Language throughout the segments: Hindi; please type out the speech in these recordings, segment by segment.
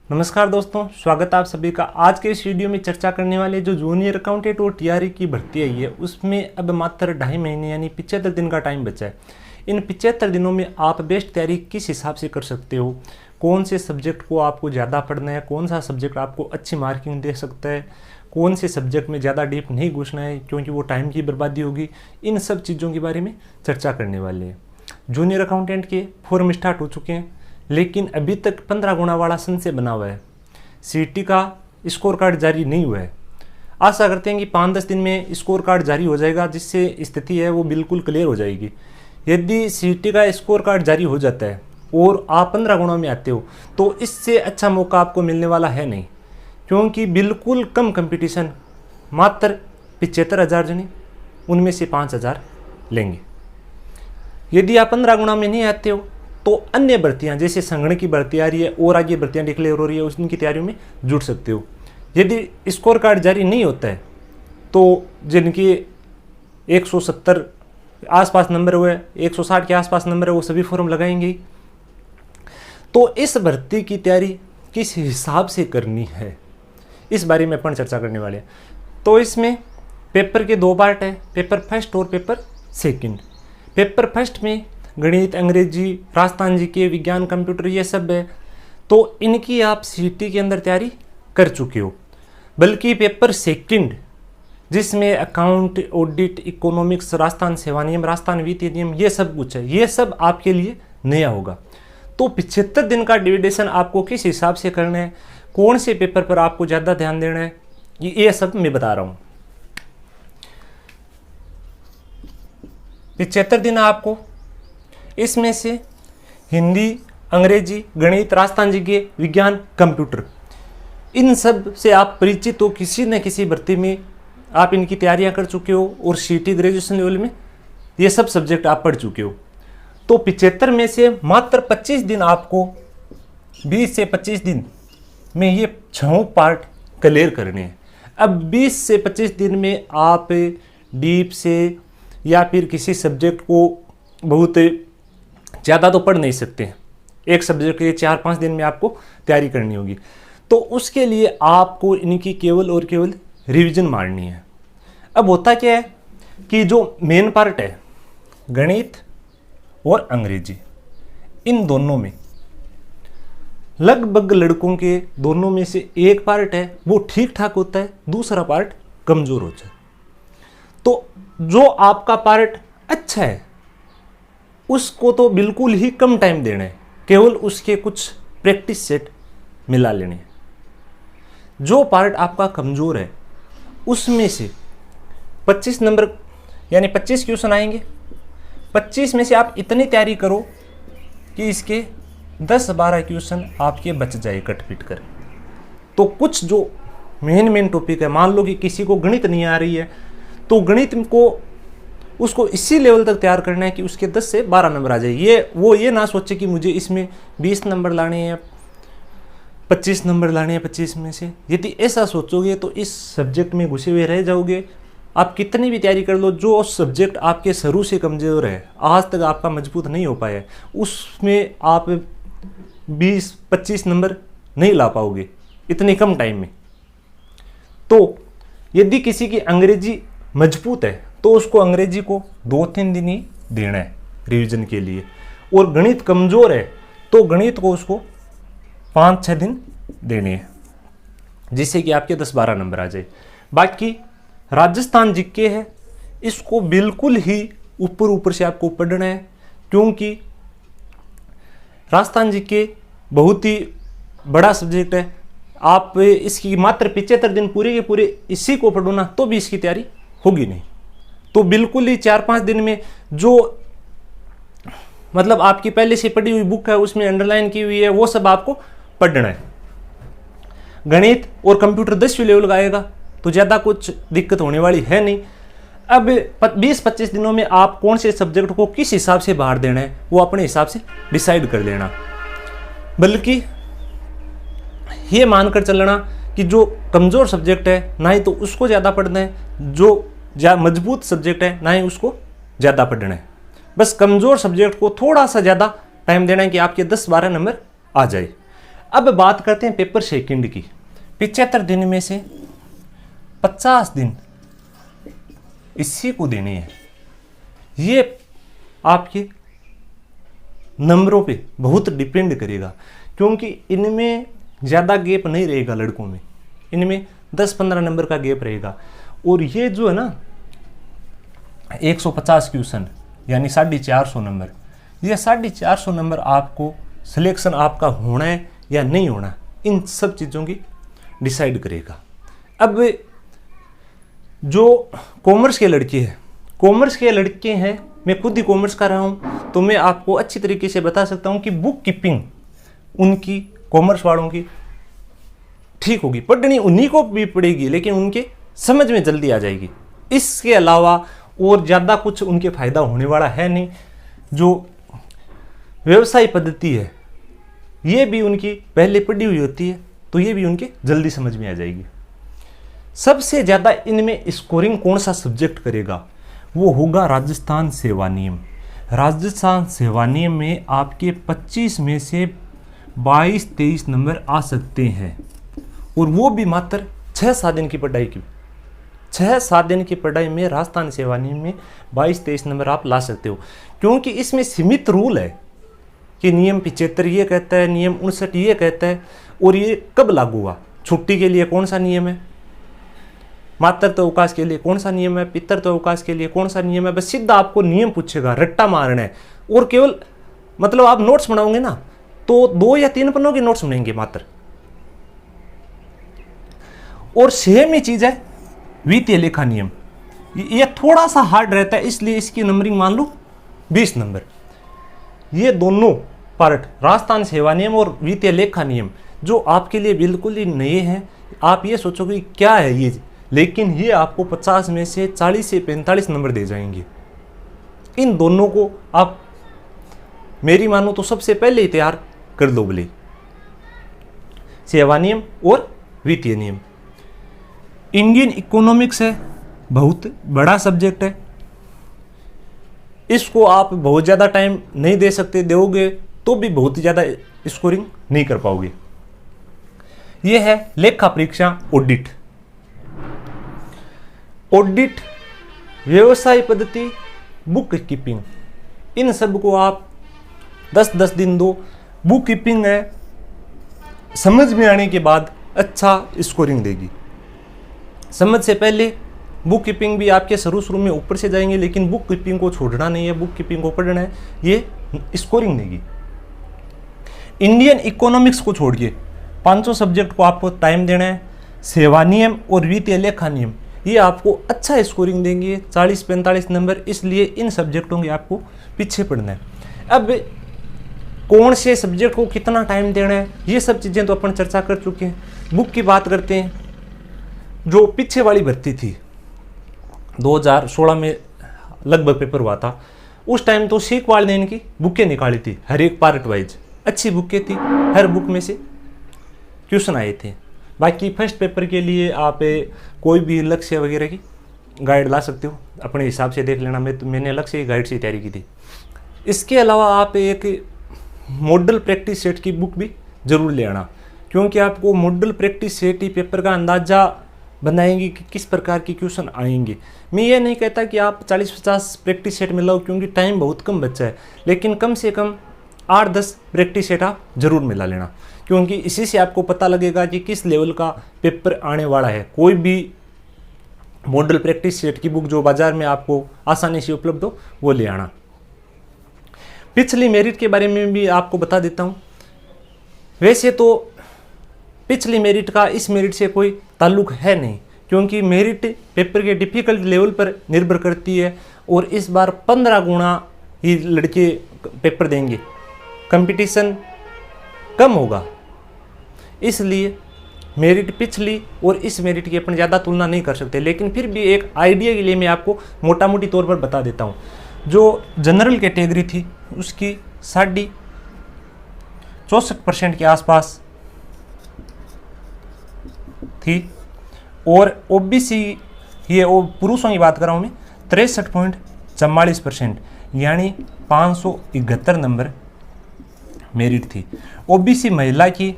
नमस्कार दोस्तों, स्वागत है आप सभी का। आज के इस वीडियो में चर्चा करने वाले जो जूनियर अकाउंटेंट और टीआरई की भर्ती आई है उसमें अब मात्र 2.5 महीने यानी 75 दिन का टाइम बचा है। इन 75 दिनों में आप बेस्ट तैयारी किस हिसाब से कर सकते हो, कौन से सब्जेक्ट को आपको ज़्यादा पढ़ना है, कौन सा सब्जेक्ट आपको अच्छी मार्किंग दे सकता है, कौन से सब्जेक्ट में ज़्यादा डीप नहीं घुसना है क्योंकि वो टाइम की बर्बादी होगी, इन सब चीज़ों के बारे में चर्चा करने वाले हैं। जूनियर अकाउंटेंट के फॉर्म स्टार्ट हो चुके हैं लेकिन अभी तक 15 गुना वाला संशय बना हुआ है। सीईटी का स्कोर कार्ड जारी नहीं हुआ है। आशा करते हैं कि 5-10 दिन में स्कोर कार्ड जारी हो जाएगा जिससे स्थिति है वो बिल्कुल क्लियर हो जाएगी। यदि सीईटी का स्कोर कार्ड जारी हो जाता है और आप 15 गुणों में आते हो तो इससे अच्छा मौका आपको मिलने वाला है नहीं, क्योंकि बिल्कुल कम कंपटीशन, मात्र 75,000 जने, उनमें से 5,000 लेंगे। यदि आप 15 गुणा में नहीं आते हो तो अन्य भर्तियां जैसे संगणक की भर्ती आ रही है और आगे भर्तियां डिक्लेयर हो रही है उनकी तैयारियों में जुट सकते हो। यदि स्कोर कार्ड जारी नहीं होता है तो जिनके 170 आसपास नंबर हुए, 160 के आसपास नंबर है, वो सभी फॉर्म लगाएंगे। तो इस भर्ती की तैयारी किस हिसाब से करनी है इस बारे में अपन चर्चा करने वाले हैं। तो इसमें पेपर के 2 पार्ट है, पेपर फर्स्ट और पेपर सेकंड। पेपर फर्स्ट में गणित, अंग्रेजी, राजस्थान जीके, विज्ञान, कंप्यूटर, ये सब है। तो इनकी आप सीईटी के अंदर तैयारी कर चुके हो। बल्कि पेपर सेकंड जिसमें अकाउंट, ऑडिट, इकोनॉमिक्स, राजस्थान सेवा नियम, राजस्थान वित्तीय नियम, ये सब कुछ है, ये सब आपके लिए नया होगा। तो 75 दिन का डिविडेशन आपको किस हिसाब से करना है, कौन से पेपर पर आपको ज़्यादा ध्यान देना है, ये सब मैं बता रहा हूँ। 75 दिन आपको इसमें से हिंदी, अंग्रेजी, गणित, राजस्थान जीके, विज्ञान, कंप्यूटर, इन सब से आप परिचित हो। किसी न किसी भर्ती में आप इनकी तैयारियां कर चुके हो और सीईटी ग्रेजुएशन लेवल में ये सब सब्जेक्ट आप पढ़ चुके हो। तो 75 में से मात्र 25 दिन आपको 20 से 25 दिन में ये 6 पार्ट क्लियर करने हैं। अब 20 से 25 दिन में आप डीप से या फिर किसी सब्जेक्ट को बहुत ज़्यादा तो पढ़ नहीं सकते। एक सब्जेक्ट के 4-5 दिन में आपको तैयारी करनी होगी। तो उसके लिए आपको इनकी केवल और केवल रिवीजन मारनी है। अब होता क्या है कि जो मेन पार्ट है गणित और अंग्रेजी, इन दोनों में लगभग लड़कों के दोनों में से एक पार्ट है वो ठीक ठाक होता है, दूसरा पार्ट कमज़ोर होता है। तो जो आपका पार्ट अच्छा है उसको तो बिल्कुल ही कम टाइम देना है, केवल उसके कुछ प्रैक्टिस सेट मिला लेने हैं। जो पार्ट आपका कमज़ोर है उसमें से 25 नंबर यानी 25 क्वेश्चन आएंगे। 25 में से आप इतनी तैयारी करो कि इसके 10-12 क्वेश्चन आपके बच जाए कट पिट कर। तो कुछ जो मेन टॉपिक है, मान लो कि किसी को गणित नहीं आ रही है तो गणित को उसको इसी लेवल तक तैयार करना है कि उसके 10 से 12 नंबर आ जाए। ये ना सोचे कि मुझे इसमें 20 नंबर लाने हैं, 25 नंबर लाने हैं 25 में से। यदि ऐसा सोचोगे तो इस सब्जेक्ट में घुसे हुए रह जाओगे। आप कितनी भी तैयारी कर लो, जो सब्जेक्ट आपके शुरू से कमज़ोर है, आज तक आपका मजबूत नहीं हो पाया है, उसमें आप 20-25 नंबर नहीं ला पाओगे इतने कम टाइम में। तो यदि किसी की अंग्रेजी मजबूत है तो उसको अंग्रेजी को 2-3 दिन ही देना है रिवीजन के लिए, और गणित कमज़ोर है तो गणित को उसको 5-6 दिन देने हैं जिससे कि आपके 10-12 नंबर आ जाए। बाकी राजस्थान जीके है, इसको बिल्कुल ही ऊपर से आपको पढ़ना है, क्योंकि राजस्थान जीके बहुत ही बड़ा सब्जेक्ट है। आप इसकी मात्र 75 दिन पूरे के पूरे इसी को पढ़ो ना तो भी इसकी तैयारी होगी नहीं। तो बिल्कुल ही 4-5 दिन में जो मतलब आपकी पहले से पढ़ी हुई बुक है उसमें अंडरलाइन की हुई है वो सब आपको पढ़ना है। गणित और कंप्यूटर 10वीं लेवल का आएगा तो ज़्यादा कुछ दिक्कत होने वाली है नहीं। अब 20-25 दिनों में आप कौन से सब्जेक्ट को किस हिसाब से बाहर देना है वो अपने हिसाब से डिसाइड कर लेना। बल्कि ये मानकर चलना कि जो कमज़ोर सब्जेक्ट है ना ही तो उसको ज़्यादा पढ़ना है, जो मजबूत सब्जेक्ट है ना ही उसको ज़्यादा पढ़ना है। बस कमज़ोर सब्जेक्ट को थोड़ा सा ज़्यादा टाइम देना है कि आपके 10-12 नंबर आ जाए। अब बात करते हैं पेपर सेकंड की। 75 दिन में से 50 दिन इसी को देने हैं। ये आपके नंबरों पे बहुत डिपेंड करेगा, क्योंकि इनमें ज़्यादा गैप नहीं रहेगा लड़कों में, इनमें 10-15 नंबर का गैप रहेगा। और ये जो है ना 150 क्वेश्चन यानी 450 नंबर, ये 450 नंबर आपको सिलेक्शन आपका होना है या नहीं होना, इन सब चीज़ों की डिसाइड करेगा। अब जो कॉमर्स के लड़के हैं, मैं खुद ही कॉमर्स कर रहा हूँ, तो मैं आपको अच्छी तरीके से बता सकता हूँ कि बुक कीपिंग उनकी कॉमर्स वालों की ठीक होगी। पढ़नी उन्हीं को भी पड़ेगी, लेकिन उनके समझ में जल्दी आ जाएगी। इसके अलावा और ज़्यादा कुछ उनके फायदा होने वाला है नहीं। जो व्यवसाय पद्धति है ये भी उनकी पहले पढ़ी हुई होती है, तो ये भी उनके जल्दी समझ में आ जाएगी। सबसे ज़्यादा इनमें स्कोरिंग कौन सा सब्जेक्ट करेगा, वो होगा राजस्थान सेवा नियम। राजस्थान सेवा नियम में आपके 25 में से 22-23 नंबर आ सकते हैं, और वो भी मात्र 6-7 दिन की पढ़ाई की। 6-7 दिन की पढ़ाई में राजस्थान सेवा नियम में 22-23 नंबर आप ला सकते हो, क्योंकि इसमें सीमित रूल है कि नियम 75 ये कहता है, नियम 59 ये कहता है, और ये कब लागू हुआ। छुट्टी के लिए कौन सा नियम है, मातृत्व अवकाश के लिए कौन सा नियम है, पितृत्व अवकाश के लिए कौन सा नियम है। बस सीधा आपको नियम पूछेगा, रट्टा मारना है। और केवल मतलब आप नोट्स बनाओगे ना तो 2 या 3 पन्नों के नोट्स बनेंगे मात्र। और सेम ही चीज है वित्तीय लेखा नियम, ये थोड़ा सा हार्ड रहता है, इसलिए इसकी नंबरिंग मान लो 20 नंबर। ये दोनों पार्ट राजस्थान सेवा नियम और वित्तीय लेखा नियम जो आपके लिए बिल्कुल ही नए हैं, आप ये सोचोगे क्या है ये, लेकिन ये आपको 50 में से 40 से 45 नंबर दे जाएंगे। इन दोनों को आप मेरी मानो तो सबसे पहले ही तैयार कर दो बोले, सेवा नियम और वित्तीय नियम। इंडियन इकोनॉमिक्स है, बहुत बड़ा सब्जेक्ट है, इसको आप बहुत ज़्यादा टाइम नहीं दे सकते, दोगे तो भी बहुत ज़्यादा स्कोरिंग नहीं कर पाओगे। यह है लेखा परीक्षा ऑडिट। ऑडिट, व्यवसाय पद्धति, बुक कीपिंग, इन सब को आप 10-10 दिन दो। बुक कीपिंग है, समझ में आने के बाद अच्छा स्कोरिंग देगी। समझ से पहले बुक कीपिंग भी आपके शुरू में ऊपर से जाएंगे, लेकिन बुक कीपिंग को छोड़ना नहीं है, बुक कीपिंग को पढ़ना है, ये स्कोरिंग देगी। इंडियन इकोनॉमिक्स को छोड़िए, 500 सब्जेक्ट को आपको टाइम देना है। सेवा नियम और वित्तीय लेखा नियम ये आपको अच्छा स्कोरिंग देंगे, 40-45 नंबर, इसलिए इन सब्जेक्टों के आपको पीछे पड़ना है। अब कौन से सब्जेक्ट को कितना टाइम देना है, ये सब चीज़ें तो अपन चर्चा कर चुके हैं। बुक की बात करते हैं। जो पीछे वाली भर्ती थी 2016 में लगभग पेपर हुआ था, उस टाइम तो सीखवाड़ ने इनकी बुकें निकाली थी, हर एक पार्ट वाइज अच्छी बुकें थी, हर बुक में से क्वेश्चन आए थे। बाकी फर्स्ट पेपर के लिए आप कोई भी लक्ष्य वगैरह की गाइड ला सकते हो, अपने हिसाब से देख लेना। मैंने अलग से गाइड से तैयारी की थी। इसके अलावा आप एक मॉडल प्रैक्टिस सेट की बुक भी जरूर ले आना, क्योंकि आपको मॉडल प्रैक्टिस सेट ही पेपर का अंदाज़ा बनाएंगे कि किस प्रकार के क्वेश्चन आएंगे। मैं ये नहीं कहता कि आप 40-50 प्रैक्टिस सेट में लाओ, क्योंकि टाइम बहुत कम बचा है, लेकिन कम से कम 8-10 प्रैक्टिस सेट आप जरूर मिला लेना, क्योंकि इसी से आपको पता लगेगा कि किस लेवल का पेपर आने वाला है। कोई भी मॉडल प्रैक्टिस सेट की बुक जो बाजार में आपको आसानी से उपलब्ध हो वो ले आना। पिछली मेरिट के बारे में भी आपको बता देता हूँ। वैसे तो पिछली मेरिट का इस मेरिट से कोई ताल्लुक है नहीं, क्योंकि मेरिट पेपर के डिफ़िकल्ट लेवल पर निर्भर करती है, और इस बार 15 गुना ही लड़के पेपर देंगे, कंपटीशन कम होगा, इसलिए मेरिट पिछली और इस मेरिट की अपन ज़्यादा तुलना नहीं कर सकते। लेकिन फिर भी एक आइडिया के लिए मैं आपको मोटा मोटी तौर पर बता देता हूँ। जो जनरल कैटेगरी थी उसकी 64% के आसपास थी, और ओबीसी ये वो पुरुषों की बात कर रहा हूँ मैं, 63.44%, यानी 571 नंबर मेरिट थी। ओबीसी महिला की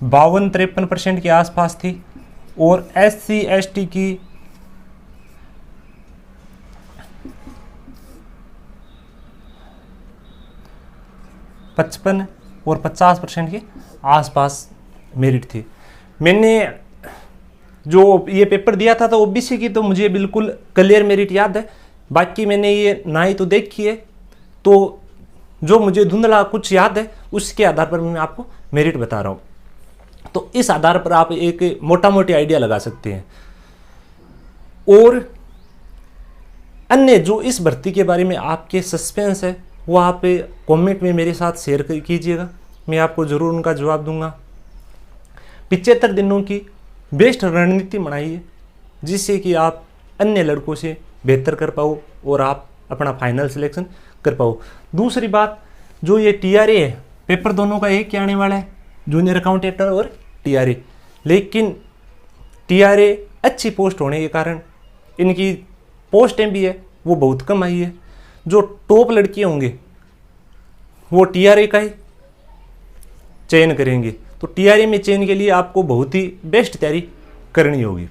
52-53% के आसपास थी और SC/ST की 55 और 50% के आसपास मेरिट थी। मैंने जो ये पेपर दिया था तो OBC की तो मुझे बिल्कुल क्लियर मेरिट याद है, बाकी मैंने ये ना ही तो देखी है, तो जो मुझे धुंधला कुछ याद है उसके आधार पर मैं आपको मेरिट बता रहा हूँ। तो इस आधार पर आप एक मोटा मोटी आइडिया लगा सकते हैं। और अन्य जो इस भर्ती के बारे में आपके सस्पेंस है वो आप कमेंट में मेरे साथ शेयर कीजिएगा, मैं आपको ज़रूर उनका जवाब दूंगा। 75 दिनों की बेस्ट रणनीति बनाइए जिससे कि आप अन्य लड़कों से बेहतर कर पाओ और आप अपना फाइनल सिलेक्शन कर पाओ। दूसरी बात, जो ये TRA है, पेपर दोनों का एक ही आने वाला है, जूनियर अकाउंटेंट और TRA, लेकिन TRA अच्छी पोस्ट होने के कारण इनकी पोस्टें भी है वो बहुत कम आई है। जो टॉप लड़के होंगे वो TRA का ही चयन करेंगे, तो TRA में चयन के लिए आपको बहुत ही बेस्ट तैयारी करनी होगी।